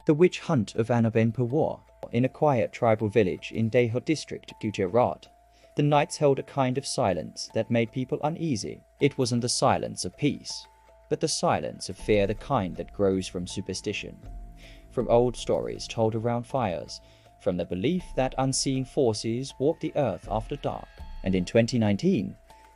The witch hunt of Anaben Pawar. In a quiet tribal village in Dahod district, Gujarat, the nights held a kind of silence that made people uneasy. It wasn't the silence of peace, but the silence of fear, the kind that grows from superstition, from old stories told around fires, from the belief that unseen forces walk the earth after dark. And in 2019,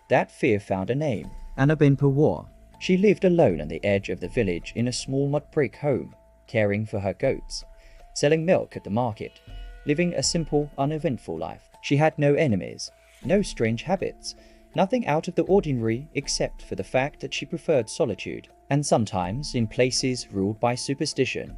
that fear found a name: Anaben Pawar. She lived alone on the edge of the village in a small mud brick home, caring for her goats, selling milk at the market, living a simple, uneventful life. She had no enemies, no strange habits, nothing out of the ordinary except for the fact that she preferred solitude. And sometimes, in places ruled by superstition,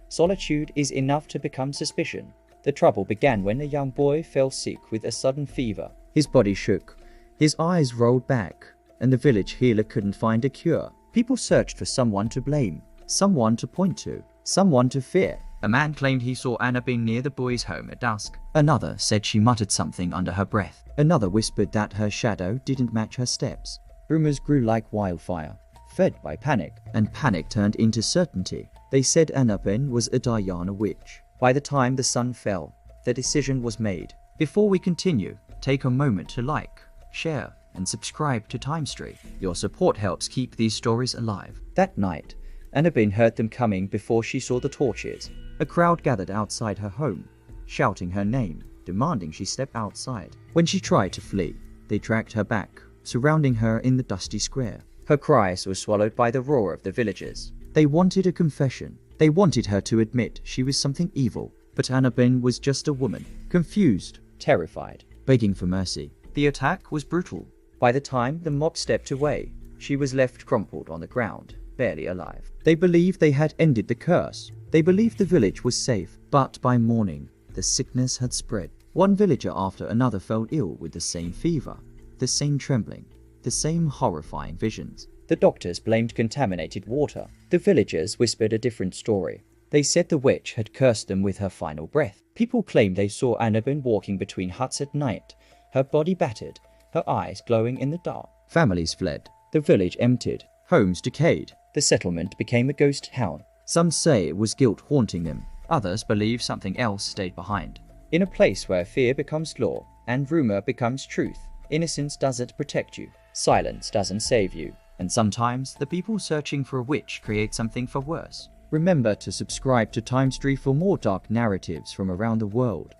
solitude is enough to become suspicion. The trouble began when a young boy fell sick with a sudden fever. His body shook, his eyes rolled back, and the village healer couldn't find a cure. People searched for someone to blame, someone to point to, someone to fear. A man claimed he saw Anaben near the boy's home at dusk. Another said she muttered something under her breath. Another whispered that her shadow didn't match her steps. Rumors grew like wildfire, fed by panic, and panic turned into certainty. They said Anaben was a Dayana witch. By the time the sun fell, the decision was made. Before we continue, take a moment to like, share, and subscribe to TimeStory. Your support helps keep these stories alive. That night, Anaben heard them coming before she saw the torches. A crowd gathered outside her home, shouting her name, demanding she step outside. When she tried to flee, they dragged her back, surrounding her in the dusty square. Her cries were swallowed by the roar of the villagers. They wanted a confession. They wanted her to admit she was something evil. But Anaben was just a woman, confused, terrified, begging for mercy. The attack was brutal. By the time the mob stepped away, she was left crumpled on the ground, barely alive. They believed they had ended the curse. They believed the village was safe. But by morning, the sickness had spread. One villager after another fell ill with the same fever, the same trembling, the same horrifying visions. The doctors blamed contaminated water. The villagers whispered a different story. They said the witch had cursed them with her final breath. People claimed they saw Anaben walking between huts at night, her body battered, her eyes glowing in the dark. Families fled. The village emptied. Homes decayed. The settlement became a ghost town. Some say it was guilt haunting them. Others believe something else stayed behind. In a place where fear becomes law and rumor becomes truth, innocence doesn't protect you. Silence doesn't save you. And sometimes the people searching for a witch create something far worse. Remember to subscribe to TimeStory for more dark narratives from around the world.